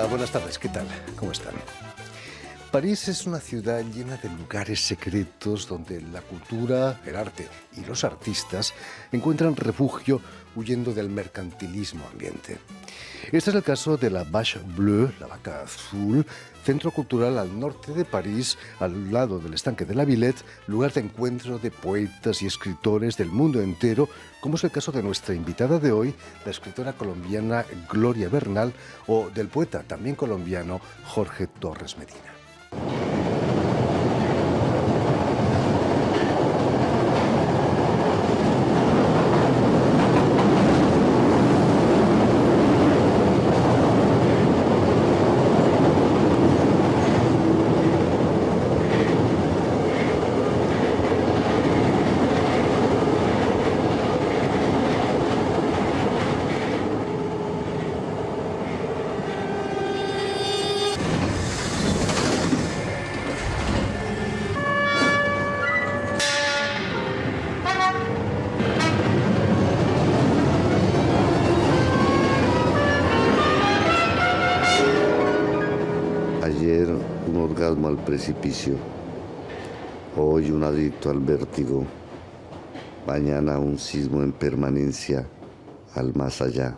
buenas tardes, ¿qué tal? ¿Cómo están? París es una ciudad llena de lugares secretos donde la cultura, el arte y los artistas encuentran refugio huyendo del mercantilismo ambiente. Este es el caso de la Vache Bleue, la vaca azul, centro cultural al norte de París, al lado del estanque de la Villette, lugar de encuentro de poetas y escritores del mundo entero, como es el caso de nuestra invitada de hoy, la escritora colombiana Gloria Bernal, o del poeta también colombiano Jorge Torres Medina. Ayer un orgasmo al precipicio, hoy un adicto al vértigo, mañana un sismo en permanencia al más allá.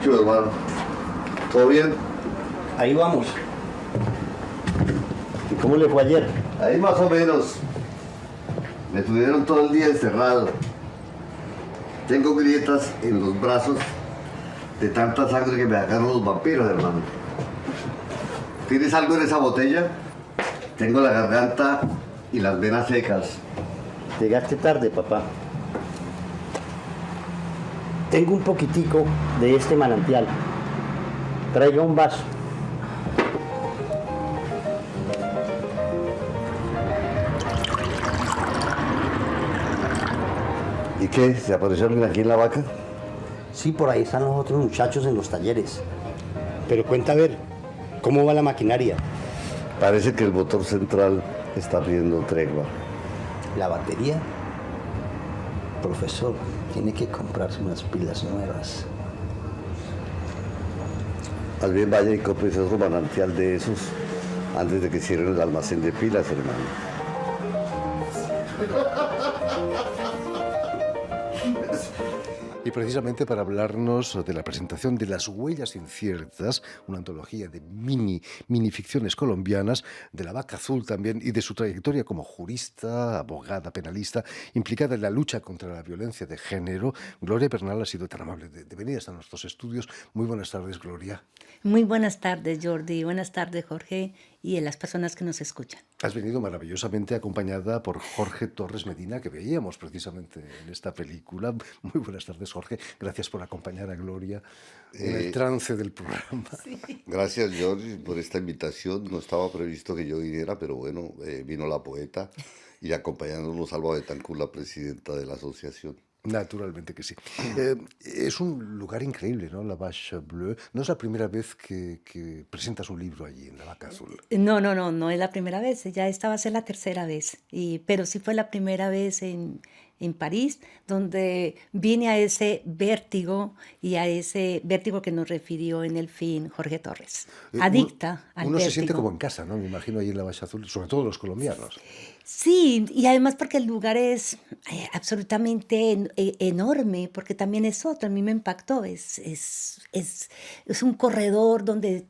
¿Qué hermano? ¿Todo bien? Ahí vamos. ¿Y cómo le fue ayer? Ahí más o menos. Me tuvieron todo el día encerrado. Tengo grietas en los brazos de tanta sangre que me sacaron los vampiros, hermano. ¿Tienes algo en esa botella? Tengo la garganta y las venas secas. Llegaste tarde, papá. Tengo un poquitico de este manantial. Traiga un vaso. ¿Y qué? ¿Se apareció alguien aquí en la vaca? Sí, por ahí están los otros muchachos en los talleres. Pero cuenta a ver, ¿cómo va la maquinaria? Parece que el motor central está pidiendo tregua. ¿La batería? Profesor, tiene que comprarse unas pilas nuevas. Más bien vaya y compre otro manantial de esos antes de que cierren el almacén de pilas, hermano. Y precisamente para hablarnos de la presentación de Las Huellas Inciertas, una antología de minificciones colombianas, de la Vaca Azul también, y de su trayectoria como jurista, abogada, penalista, implicada en la lucha contra la violencia de género, Gloria Bernal ha sido tan amable de venir hasta nuestros estudios. Muy buenas tardes, Gloria. Muy buenas tardes, Jordi. Buenas tardes, Jorge, y a las personas que nos escuchan. Has venido maravillosamente acompañada por Jorge Torres Medina, que veíamos precisamente en esta película. Muy buenas tardes, Jorge. Gracias por acompañar a Gloria en el trance del programa. Sí. Gracias, George, por esta invitación. No estaba previsto que yo viniera, pero bueno, vino la poeta y acompañándonos Alba Betancourt, la presidenta de la asociación. Naturalmente que sí. Es un lugar increíble, ¿no? La Vache Bleue. No es la primera vez que presentas un libro allí, en la Vaca Azul. No es la primera vez, ya esta va a ser la tercera vez, pero sí fue la primera vez en París, donde vine a ese vértigo y a ese vértigo que nos refirió en el film Jorge Torres. Adicta al Uno vértigo. se siente como en casa, ¿no? Me imagino ahí en la Vache Azul, sobre todo los colombianos. Sí, y además porque el lugar es absolutamente enorme, porque también es otro, a mí me impactó, es un corredor donde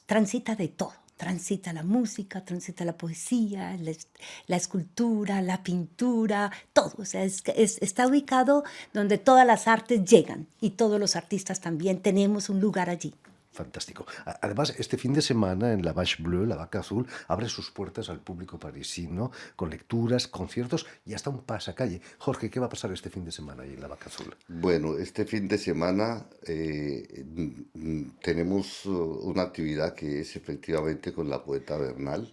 transita de todo. Transita la música, transita la poesía, la escultura, la pintura, todo. O sea, está ubicado donde todas las artes llegan y todos los artistas también tenemos un lugar allí. Fantástico. Además, este fin de semana en la Vache Bleue, la Vaca Azul, abre sus puertas al público parisino con lecturas, conciertos y hasta un pasacalle. Jorge, ¿qué va a pasar este fin de semana ahí en la Vaca Azul? Bueno, este fin de semana tenemos una actividad que es efectivamente con la poeta Bernal.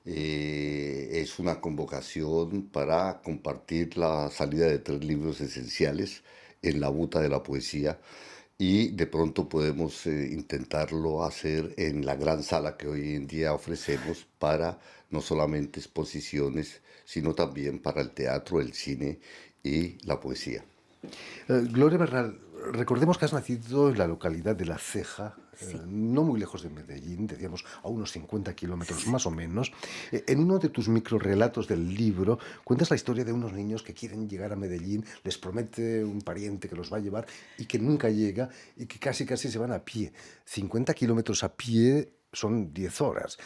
Es una convocación para compartir la salida de 3 libros esenciales en la Buta de la Poesía. y de pronto podemos intentarlo hacer en la gran sala que hoy en día ofrecemos para no solamente exposiciones, sino también para el teatro, el cine y la poesía. Gloria Bernal, recordemos que has nacido en la localidad de La Ceja, Sí. no muy lejos de Medellín, decíamos a unos 50 kilómetros más o menos. En uno de tus microrelatos del libro cuentas la historia de unos niños que quieren llegar a Medellín, les promete un pariente que los va a llevar y que nunca llega y que casi casi se van a pie. 50 kilómetros a pie son 10 horas.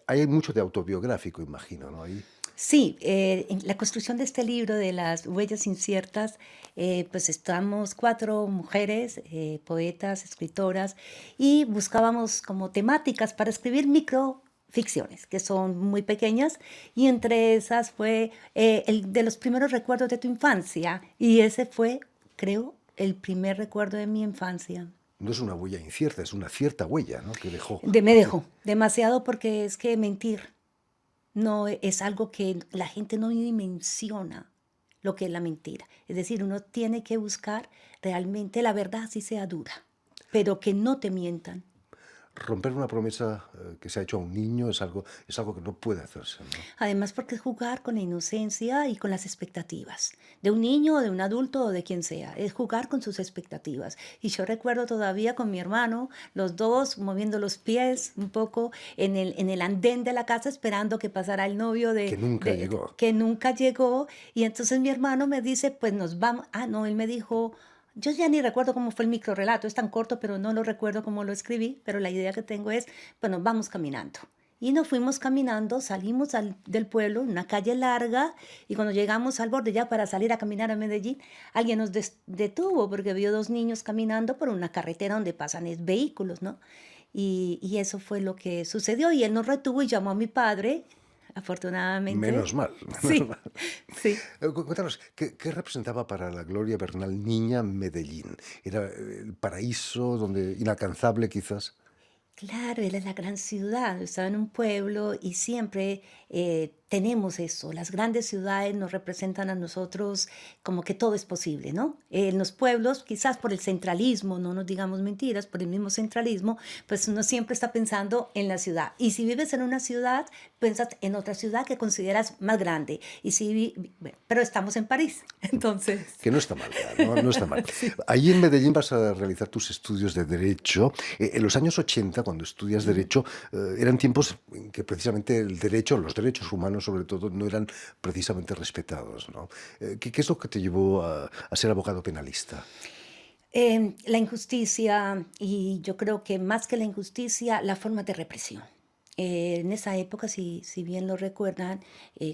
Hay mucho de autobiográfico, imagino, ¿no? Ahí. Sí, en la construcción de este libro de las huellas inciertas, pues estamos 4 mujeres, poetas, escritoras, y buscábamos como temáticas para escribir microficciones, que son muy pequeñas, y entre esas fue el de los primeros recuerdos de tu infancia, y ese fue, creo, el primer recuerdo de mi infancia. No es una huella incierta, es una cierta huella, ¿no? Que dejó. Me dejó demasiado porque es que mentir no es algo que la gente no dimensiona lo que es la mentira. Es decir, uno tiene que buscar realmente la verdad, así sea dura, pero que no te mientan. Romper una promesa que se ha hecho a un niño es algo que no puede hacerse, ¿no? Además, porque es jugar con la inocencia y con las expectativas de un niño, de un adulto o de quien sea. Es jugar con sus expectativas. Y yo recuerdo todavía con mi hermano, los dos moviendo los pies un poco en el andén de la casa esperando que pasara el novio Que nunca llegó. que nunca llegó. Y entonces mi hermano me dice, pues nos vamos. Ah, no, él me dijo, yo ya ni recuerdo cómo fue el microrelato, es tan corto, pero no lo recuerdo cómo lo escribí, pero la idea que tengo es, bueno, vamos caminando. Y nos fuimos caminando, salimos del pueblo, una calle larga, y cuando llegamos al borde ya para salir a caminar a Medellín, alguien nos detuvo porque vio 2 niños caminando por una carretera donde pasan vehículos, ¿no? Y eso fue lo que sucedió, y él nos retuvo y llamó a mi padre, afortunadamente. Menos mal. Sí, sí. Cuéntanos, ¿qué representaba para la Gloria Bernal niña Medellín? ¿Era el paraíso donde inalcanzable quizás? Claro, era la gran ciudad, estaba en un pueblo y siempre tenemos eso. Las grandes ciudades nos representan a nosotros como que todo es posible, ¿no? En los pueblos, quizás por el centralismo, no nos digamos mentiras, por el mismo centralismo, pues uno siempre está pensando en la ciudad. Y si vives en una ciudad, piensas en otra ciudad que consideras más grande. Y si bueno, pero estamos en París, entonces. Que no está mal, no está mal. Ahí en Medellín vas a realizar tus estudios de Derecho. En los años 80, cuando estudias Derecho, eran tiempos en que precisamente el derecho, los derechos humanos sobre todo, no eran precisamente respetados, ¿no? ¿Qué es lo que te llevó a ser abogado penalista? La injusticia, y yo creo que más que la injusticia, la forma de represión. En esa época, si bien lo recuerdan,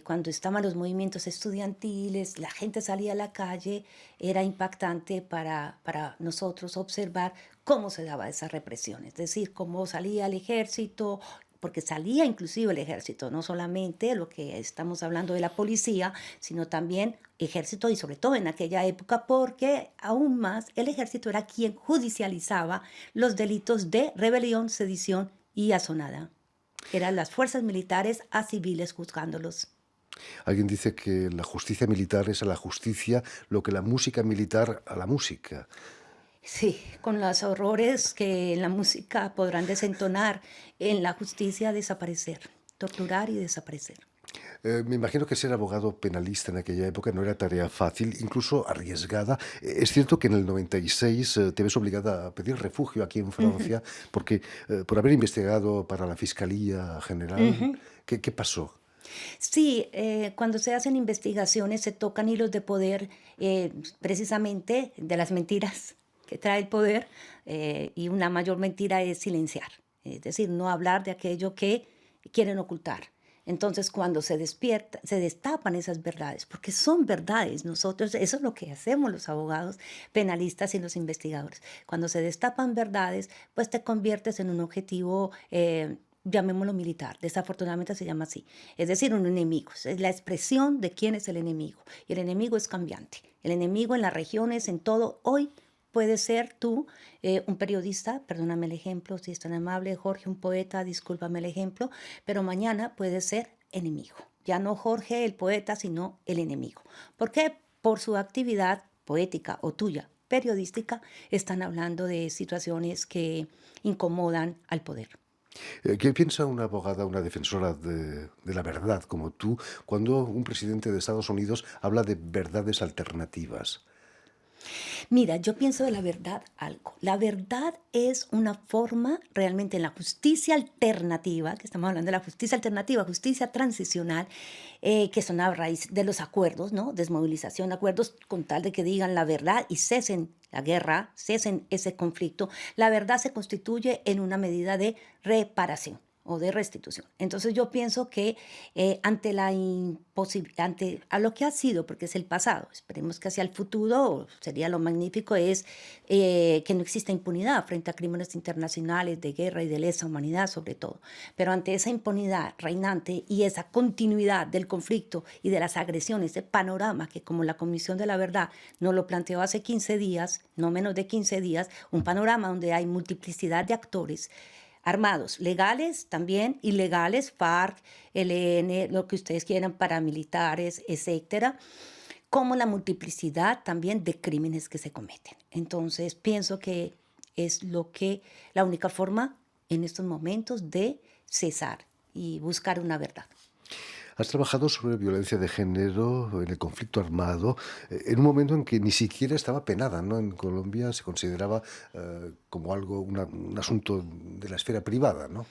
cuando estaban los movimientos estudiantiles, la gente salía a la calle, era impactante para nosotros observar cómo se daba esa represión, es decir, cómo salía el ejército, porque salía inclusive el ejército, no solamente lo que estamos hablando de la policía, sino también ejército y sobre todo en aquella época, porque aún más el ejército era quien judicializaba los delitos de rebelión, sedición y asonada. Eran las fuerzas militares a civiles juzgándolos. Alguien dice que la justicia militar es a la justicia lo que la música militar a la música. Sí, con los horrores que en la música podrán desentonar, en la justicia desaparecer, torturar y desaparecer. Me imagino que ser abogado penalista en aquella época no era tarea fácil, incluso arriesgada. Es cierto que en el 96 te ves obligada a pedir refugio aquí en Francia porque por haber investigado para la Fiscalía General. ¿Qué pasó? Sí, cuando se hacen investigaciones se tocan hilos de poder, precisamente de las mentiras que trae el poder, y una mayor mentira es silenciar, es decir, no hablar de aquello que quieren ocultar. Entonces, cuando se despierta, se destapan esas verdades, porque son verdades. Nosotros, eso es lo que hacemos los abogados penalistas y los investigadores. Cuando se destapan verdades, pues te conviertes en un objetivo, llamémoslo militar, desafortunadamente se llama así. Es decir, un enemigo. Es la expresión de quién es el enemigo. Y el enemigo es cambiante. El enemigo en las regiones, en todo, hoy puede ser tú, un periodista, perdóname el ejemplo, si es tan amable, Jorge, un poeta, discúlpame el ejemplo, pero mañana puede ser enemigo. Ya no Jorge el poeta, sino el enemigo. ¿Por qué? Por su actividad poética o tuya, periodística, están hablando de situaciones que incomodan al poder. ¿Qué piensa una abogada, una defensora de la verdad como tú, cuando un presidente de Estados Unidos habla de verdades alternativas? Mira, yo pienso de la verdad algo. La verdad es una forma realmente en la justicia alternativa, que estamos hablando de la justicia alternativa, justicia transicional, que son a raíz de los acuerdos, ¿no? Desmovilización, acuerdos con tal de que digan la verdad y cesen la guerra, cesen ese conflicto. La verdad se constituye en una medida de reparación o de restitución. Entonces yo pienso que ante la imposibilidad, ante a lo que ha sido, porque es el pasado, esperemos que hacia el futuro sería lo magnífico, es que no exista impunidad frente a crímenes internacionales de guerra y de lesa humanidad sobre todo. Pero ante esa impunidad reinante y esa continuidad del conflicto y de las agresiones, ese panorama que como la Comisión de la Verdad nos lo planteó hace 15 días, no menos de 15 días, un panorama donde hay multiplicidad de actores armados, legales también, ilegales, FARC, ELN, lo que ustedes quieran, paramilitares, etcétera, como la multiplicidad también de crímenes que se cometen. Entonces, pienso que es la única forma en estos momentos de cesar y buscar una verdad. Has trabajado sobre violencia de género en el conflicto armado, en un momento en que ni siquiera estaba penada, ¿no? En Colombia se consideraba como algo, un asunto de la esfera privada, ¿no?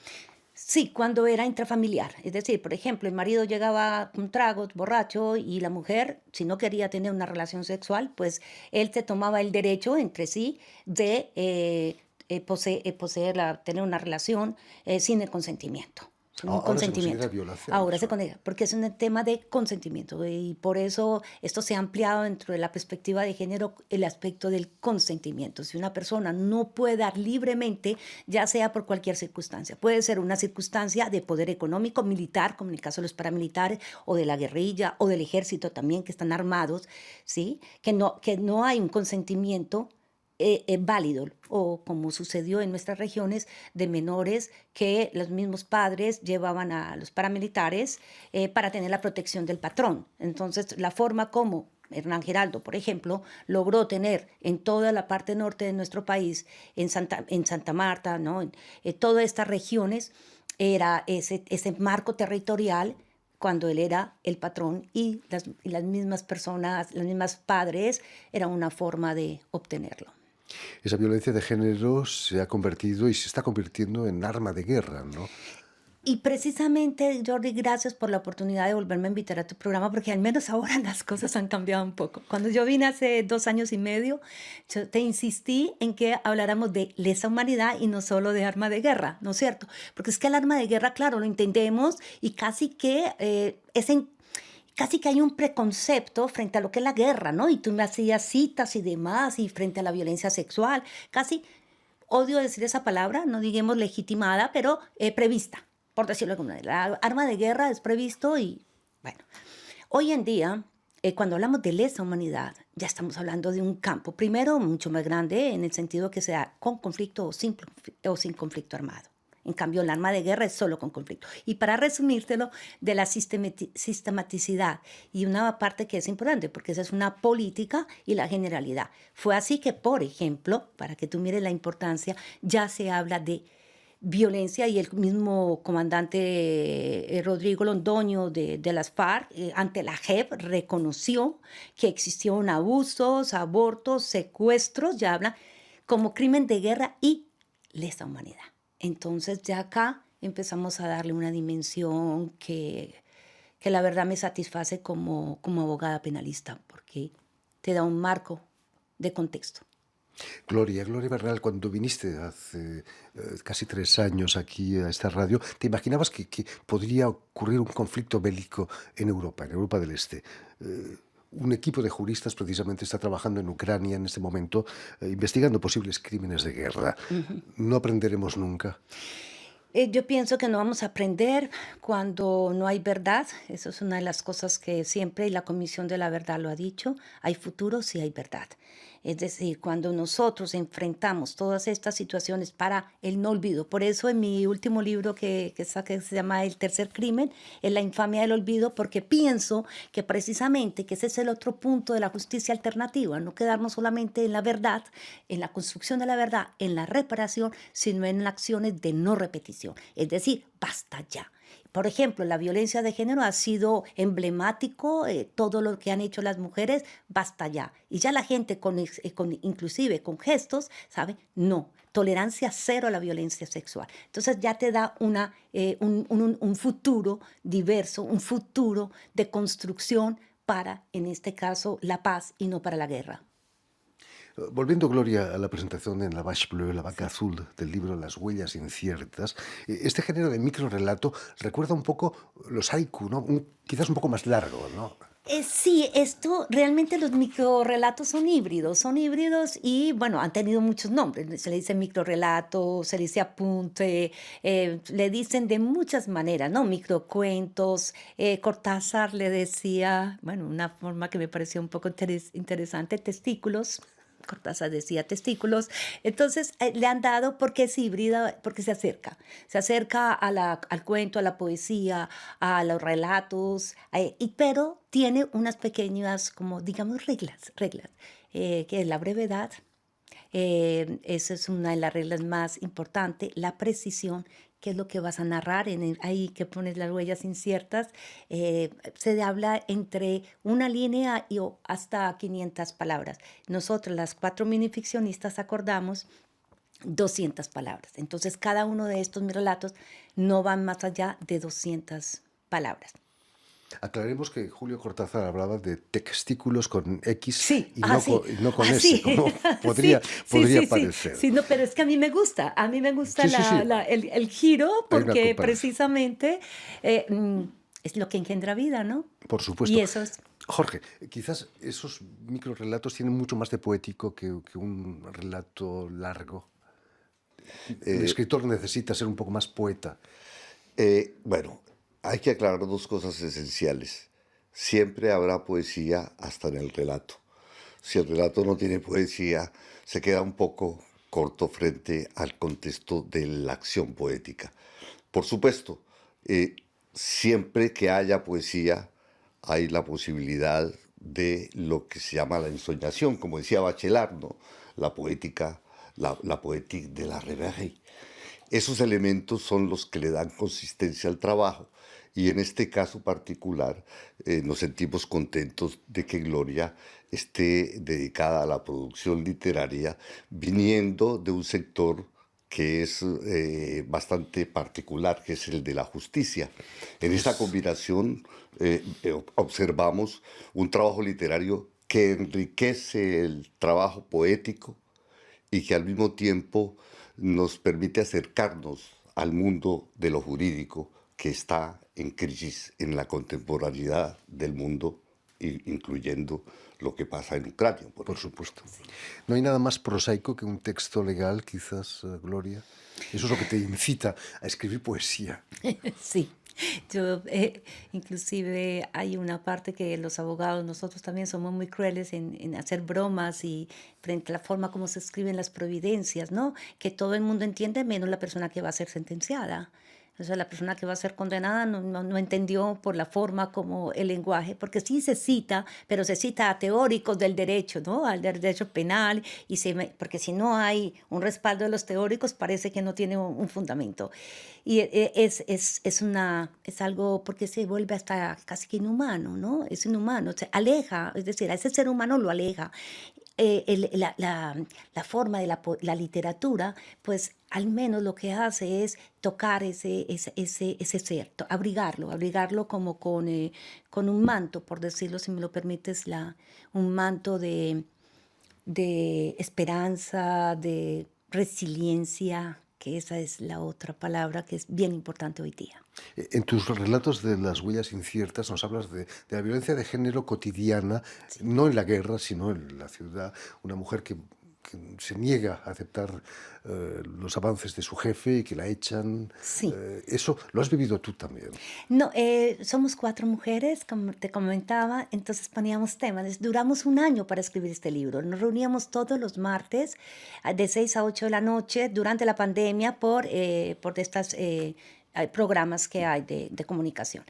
Sí, cuando era intrafamiliar. Es decir, por ejemplo, el marido llegaba con tragos, borracho, y la mujer, si no quería tener una relación sexual, pues él se tomaba el derecho entre sí de tener una relación sin el consentimiento. Sin un Ahora se considera consentimiento. violación Ahora se eso. considera, porque es un tema de consentimiento y por eso esto se ha ampliado dentro de la perspectiva de género el aspecto del consentimiento. Si una persona no puede dar libremente, ya sea por cualquier circunstancia, puede ser una circunstancia de poder económico, militar, como en el caso de los paramilitares, o de la guerrilla, o del ejército también, que están armados, ¿sí? Que no hay un consentimiento válido, o como sucedió en nuestras regiones, de menores que los mismos padres llevaban a los paramilitares para tener la protección del patrón. Entonces, la forma como Hernán Geraldo, por ejemplo, logró tener en toda la parte norte de nuestro país, en Santa Marta, ¿no? En todas estas regiones, era ese marco territorial cuando él era el patrón y las mismas personas, las mismas padres, era una forma de obtenerlo. Esa violencia de género se ha convertido y se está convirtiendo en arma de guerra, ¿no? Y precisamente, Jordi, gracias por la oportunidad de volverme a invitar a tu programa, porque al menos ahora las cosas han cambiado un poco. Cuando yo vine hace 2 años y medio, yo te insistí en que habláramos de lesa humanidad y no solo de arma de guerra, ¿no es cierto? Porque es que el arma de guerra, claro, lo entendemos y casi que hay un preconcepto frente a lo que es la guerra, ¿no? Y tú me hacías citas y demás, y frente a la violencia sexual, casi, odio decir esa palabra, no digamos legitimada, pero prevista, por decirlo de alguna manera. La arma de guerra es previsto y, bueno, hoy en día, cuando hablamos de lesa humanidad, ya estamos hablando de un campo, primero, mucho más grande, en el sentido que sea con conflicto o sin conflicto armado. En cambio, el arma de guerra es solo con conflicto. Y para resumírtelo, de la sistematicidad. Y una parte que es importante, porque esa es una política y la generalidad. Fue así que, por ejemplo, para que tú mires la importancia, ya se habla de violencia y el mismo comandante Rodrigo Londoño de las FARC, ante la JEP, reconoció que existieron abusos, abortos, secuestros, ya habla como crimen de guerra y lesa humanidad. Entonces ya acá empezamos a darle una dimensión que la verdad me satisface como abogada penalista, porque te da un marco de contexto. Gloria Bernal, cuando viniste hace casi 3 años aquí a esta radio, ¿te imaginabas que podría ocurrir un conflicto bélico en Europa del Este? Un equipo de juristas precisamente está trabajando en Ucrania en este momento, investigando posibles crímenes de guerra. ¿No aprenderemos nunca? Yo pienso que no vamos a aprender cuando no hay verdad. Eso es una de las cosas que siempre, y la Comisión de la Verdad lo ha dicho, hay futuro si hay verdad. Es decir, cuando nosotros enfrentamos todas estas situaciones para el no olvido. Por eso en mi último libro que saqué, que se llama El tercer crimen, es la infamia del olvido, porque pienso que precisamente que ese es el otro punto de la justicia alternativa, no quedarnos solamente en la verdad, en la construcción de la verdad, en la reparación, sino en acciones de no repetición. Es decir, basta ya. Por ejemplo, la violencia de género ha sido emblemático, todo lo que han hecho las mujeres, basta ya. Y ya la gente, inclusive con gestos, ¿sabe? No, tolerancia cero a la violencia sexual. Entonces ya te da un futuro diverso, un futuro de construcción para, en este caso, la paz y no para la guerra. Volviendo, Gloria, a la presentación en la Vache Bleue, la vaca azul, del libro Las huellas inciertas, este género de microrelato recuerda un poco los haiku, ¿no? Quizás un poco más largo, ¿no? Sí, esto realmente los microrelatos son híbridos y bueno, han tenido muchos nombres. Se le dice microrelato, se le dice apunte, le dicen de muchas maneras, ¿no? Microcuentos. Cortázar le decía, bueno, una forma que me pareció un poco interesante, testículos. Cortázar decía testículos. Entonces le han dado porque es híbrida, porque se acerca al cuento, a la poesía, a los relatos, pero tiene unas pequeñas, como digamos, reglas, que es la brevedad. Esa es una de las reglas más importantes, la precisión, qué es lo que vas a narrar, ahí que pones las huellas inciertas, se habla entre una línea y hasta 500 palabras. Nosotros, las 4 minificcionistas, acordamos 200 palabras. Entonces, cada uno de estos mis relatos no van más allá de 200 palabras. Aclaremos que Julio Cortázar hablaba de testículos con X sí, y no con S, sí. como podría parecer. Sí, no, pero es que a mí me gusta el giro, porque precisamente es lo que engendra vida, ¿no? Por supuesto. Y eso es... Jorge, quizás esos microrelatos tienen mucho más de poético que un relato largo. El escritor necesita ser un poco más poeta. Bueno, hay que aclarar 2 cosas esenciales. Siempre habrá poesía hasta en el relato. Si el relato no tiene poesía, se queda un poco corto frente al contexto de la acción poética. Por supuesto, siempre que haya poesía, hay la posibilidad de lo que se llama la ensoñación, como decía Bachelard, ¿no? La poética, la poética de la rêverie. Esos elementos son los que le dan consistencia al trabajo. Y en este caso particular nos sentimos contentos de que Gloria esté dedicada a la producción literaria, viniendo de un sector que es bastante particular, que es el de la justicia. En esta combinación observamos un trabajo literario que enriquece el trabajo poético y que al mismo tiempo nos permite acercarnos al mundo de lo jurídico, que está en crisis en la contemporaneidad del mundo, incluyendo lo que pasa en Ucrania. Por supuesto. No hay nada más prosaico que un texto legal, quizás, Gloria. Eso es lo que te incita a escribir poesía. Sí. Yo, inclusive hay una parte que los abogados, nosotros también somos muy crueles en hacer bromas y frente a la forma como se escriben las providencias, ¿no? Que todo el mundo entiende, menos la persona que va a ser sentenciada. O sea, la persona que va a ser condenada no entendió por la forma como el lenguaje, porque sí se cita, pero se cita a teóricos del derecho, ¿no? Al derecho penal, porque si no hay un respaldo de los teóricos, parece que no tiene un fundamento. Y es algo, porque se vuelve hasta casi que inhumano, ¿no? Es inhumano, se aleja, es decir, a ese ser humano lo aleja. La forma de la literatura, pues al menos lo que hace es tocar ese ser, abrigarlo como con un manto, por decirlo, si me lo permites, un manto de esperanza, de resiliencia, que esa es la otra palabra que es bien importante hoy día. En tus relatos de Las huellas inciertas nos hablas de la violencia de género cotidiana, sí. No en la guerra, sino en la ciudad. Una mujer que que se niega a aceptar los avances de su jefe y que la echan. Sí. Eso lo has vivido tú también. No, somos 4 mujeres, como te comentaba, entonces poníamos temas. Duramos un año para escribir este libro. Nos reuníamos todos los martes de 6 a 8 de la noche durante la pandemia por estas hay programas que hay de comunicación.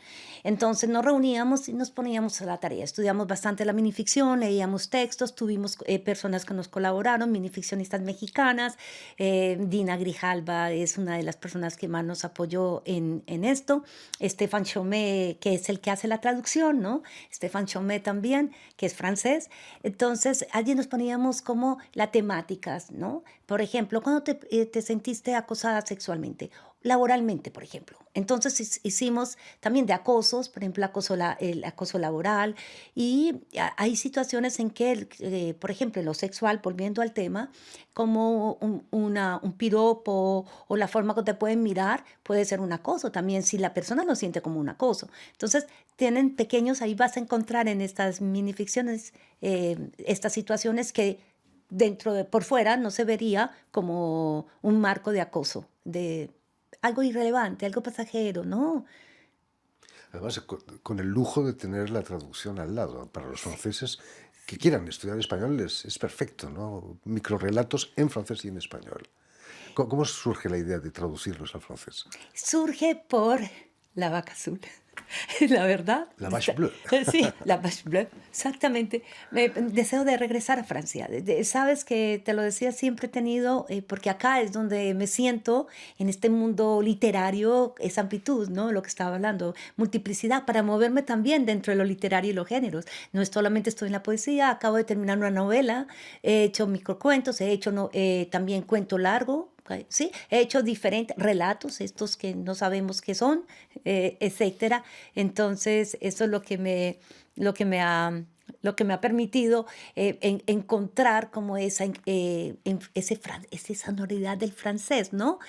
Entonces nos reuníamos y nos poníamos a la tarea. Estudiamos bastante la minificción, leíamos textos, tuvimos personas que nos colaboraron, minificcionistas mexicanas. Dina Grijalva es una de las personas que más nos apoyó en esto. Estefan Chomé, que es el que hace la traducción, ¿no? Estefan Chomé también, que es francés. Entonces allí nos poníamos como las temáticas, ¿no? Por ejemplo, ¿cuándo te sentiste acosada sexualmente? Laboralmente, por ejemplo. Entonces hicimos también de acosos, por ejemplo, el acoso laboral, y hay situaciones en que, por ejemplo, en lo sexual, volviendo al tema, como un piropo o la forma que te pueden mirar puede ser un acoso también, si la persona lo siente como un acoso. Entonces, tienen pequeños, ahí vas a encontrar en estas minificciones estas situaciones que por fuera no se vería como un marco de acoso, de algo irrelevante, algo pasajero, ¿no? Además, con el lujo de tener la traducción al lado. Para los franceses que quieran estudiar español es perfecto, ¿no? Microrrelatos en francés y en español. ¿Cómo surge la idea de traducirlos al francés? Surge por La Vaca Azul. La verdad. La Vache Bleue. Sí, La Vache Bleue, exactamente. Deseo de regresar a Francia. Sabes que te lo decía, siempre he tenido, porque acá es donde me siento en este mundo literario, esa amplitud, ¿no? Lo que estaba hablando, multiplicidad, para moverme también dentro de lo literario y los géneros. No es solamente estoy en la poesía, acabo de terminar una novela, he hecho microcuentos, he hecho también cuento largo. Sí, he hecho diferentes relatos, estos que no sabemos qué son, etcétera. Entonces, eso es lo que me ha, lo que me ha permitido encontrar como esa sonoridad del francés, ¿no?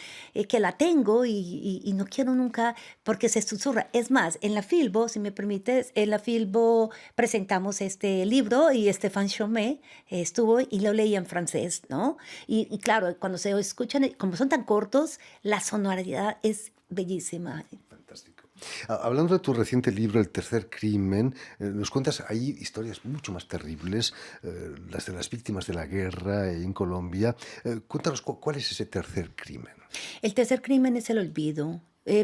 Que la tengo y no quiero nunca, porque se susurra. Es más, en la Filbo, si me permites, en la Filbo presentamos este libro y Stéphane Chomé estuvo y lo leía en francés, ¿no? Y claro, cuando se escuchan, como son tan cortos, la sonoridad es bellísima. Fantástico. Hablando de tu reciente libro, El tercer crimen, nos cuentas ahí historias mucho más terribles, las de las víctimas de la guerra en Colombia. Cuéntanos, ¿cuál es ese tercer crimen? El tercer crimen es el olvido.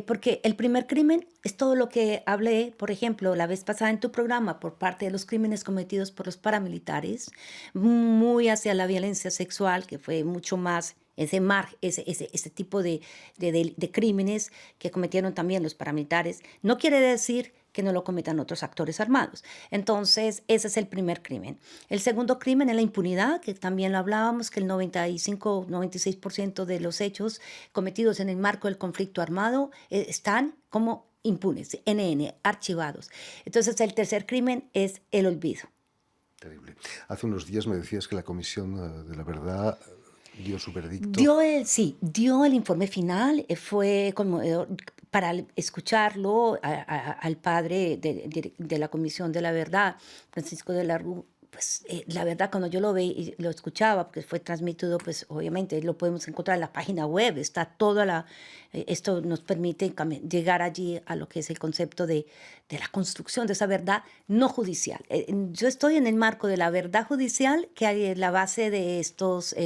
Porque el primer crimen es todo lo que hablé, por ejemplo, la vez pasada en tu programa, por parte de los crímenes cometidos por los paramilitares, muy hacia la violencia sexual, que fue mucho más ese tipo de crímenes que cometieron también los paramilitares. No quiere decir que no lo cometan otros actores armados. Entonces, ese es el primer crimen. El segundo crimen es la impunidad, que también lo hablábamos, que el 95-96% de los hechos cometidos en el marco del conflicto armado están como impunes, NN, archivados. Entonces, el tercer crimen es el olvido. Terrible. Hace unos días me decías que la Comisión de la Verdad dio su veredicto. Dio el informe final, fue conmovedor para escucharlo al padre de la Comisión de la Verdad, Francisco de la Rúa. Pues la verdad, cuando yo lo veía y lo escuchaba, porque fue transmitido, pues obviamente lo podemos encontrar en la página web, está toda esto nos permite llegar allí a lo que es el concepto de la construcción de esa verdad no judicial. Yo estoy en el marco de la verdad judicial, que hay, la base de estos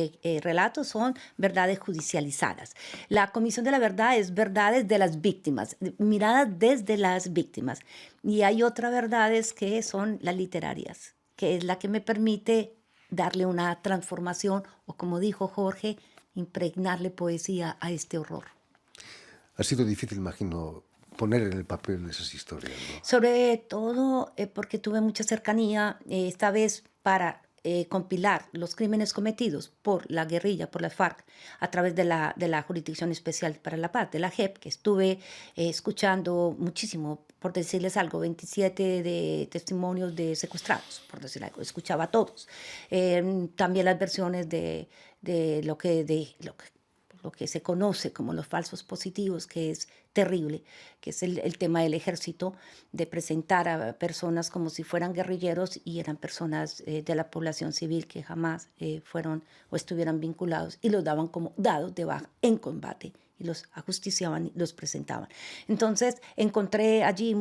relatos son verdades judicializadas. La Comisión de la Verdad es verdades de las víctimas, miradas desde las víctimas. Y hay otras verdades que son las literarias, que es la que me permite darle una transformación o, como dijo Jorge, impregnarle poesía a este horror. Ha sido difícil, imagino, poner en el papel esas historias, ¿no? Sobre todo porque tuve mucha cercanía, esta vez para compilar los crímenes cometidos por la guerrilla, por las FARC, a través de la Jurisdicción Especial para la Paz, de la JEP, que estuve escuchando muchísimo, por decirles algo, 27 de testimonios de secuestrados, por decir algo, escuchaba a todos. También las versiones de lo que lo que se conoce como los falsos positivos, que es terrible, que es el tema del ejército, de presentar a personas como si fueran guerrilleros y eran personas de la población civil que jamás fueron o estuvieran vinculados, y los daban como dados de baja en combate y los ajusticiaban y los presentaban. Entonces encontré allí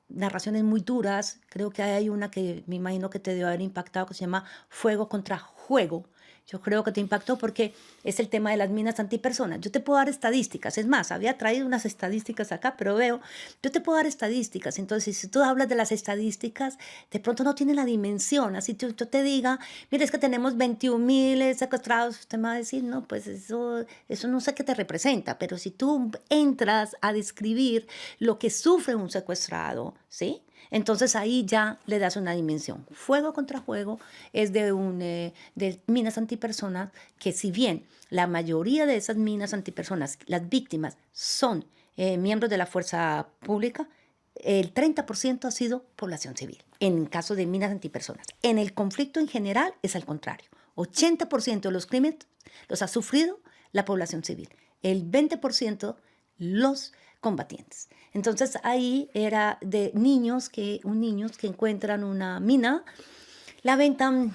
narraciones muy duras. Creo que hay una que me imagino que te debe haber impactado, que se llama Fuego contra Juego. Yo creo que te impactó porque es el tema de las minas antipersonas. Yo te puedo dar estadísticas. Es más, había traído unas estadísticas acá, pero yo te puedo dar estadísticas. Entonces, si tú hablas de las estadísticas, de pronto no tiene la dimensión. Así yo te diga, mire, es que tenemos 21.000 secuestrados, usted me va a decir, no, pues eso no sé qué te representa. Pero si tú entras a describir lo que sufre un secuestrado, ¿sí? Entonces ahí ya le das una dimensión. Fuego contra Juego es de minas antipersonas, que si bien la mayoría de esas minas antipersonas, las víctimas son miembros de la fuerza pública, el 30% ha sido población civil, en caso de minas antipersonas. En el conflicto en general es al contrario. 80% de los crímenes los ha sufrido la población civil. El 20% los combatientes. Entonces ahí era de niños que encuentran una mina, la ven tan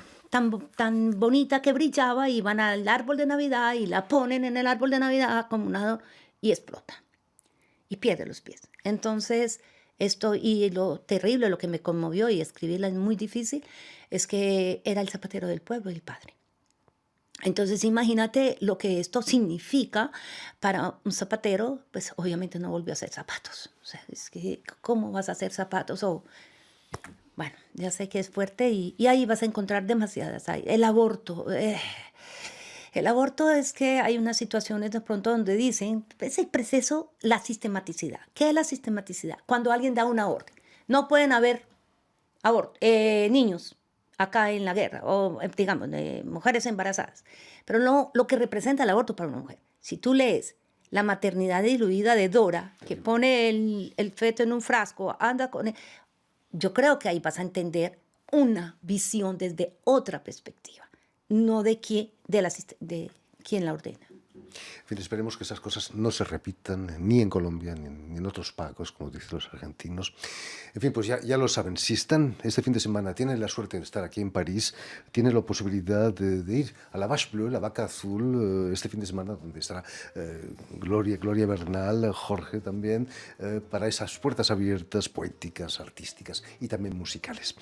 bonita que brillaba, y van al árbol de Navidad y la ponen en el árbol de Navidad como un adorno y explota y pierde los pies. Entonces y lo terrible, lo que me conmovió, y escribirla es muy difícil, es que era el zapatero del pueblo y el padre. Entonces imagínate lo que esto significa para un zapatero. Pues obviamente no volvió a hacer zapatos. O sea, es que ¿cómo vas a hacer zapatos? Bueno, ya sé que es fuerte, y ahí vas a encontrar demasiadas. El aborto. El aborto es que hay unas situaciones de pronto donde dicen, es el proceso, la sistematicidad. ¿Qué es la sistematicidad? Cuando alguien da una orden. No pueden haber niños acá en la guerra, o digamos, mujeres embarazadas. Pero lo que representa el aborto para una mujer. Si tú lees La maternidad diluida de Dora, que pone el feto en un frasco, anda con él, yo creo que ahí vas a entender una visión desde otra perspectiva, no de quién la ordena. En fin, esperemos que esas cosas no se repitan ni en Colombia ni en otros pagos, como dicen los argentinos. En fin, pues ya lo saben. Si están este fin de semana, tienen la suerte de estar aquí en París, tienen la posibilidad de ir a la Vache Bleue, la Vaca Azul, este fin de semana, donde estará Gloria Bernal, Jorge también, para esas puertas abiertas, poéticas, artísticas y también musicales.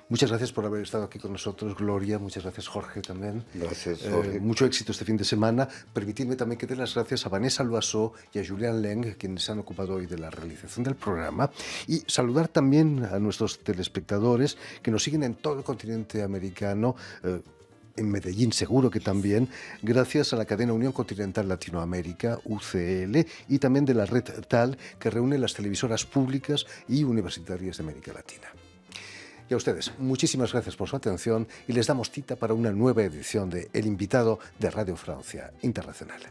Muchas gracias por haber estado aquí con nosotros, Gloria. Muchas gracias, Jorge, también. Gracias, Jorge. Mucho éxito este fin de semana. Permitidme también que dé las gracias a Vanessa Loiseau y a Julián Leng, quienes se han ocupado hoy de la realización del programa, y saludar también a nuestros telespectadores que nos siguen en todo el continente americano, en Medellín seguro que también, gracias a la cadena Unión Continental Latinoamérica, UCL, y también de la red TAL, que reúne las televisoras públicas y universitarias de América Latina. Y a ustedes, muchísimas gracias por su atención, y les damos cita para una nueva edición de El Invitado de Radio Francia Internacional.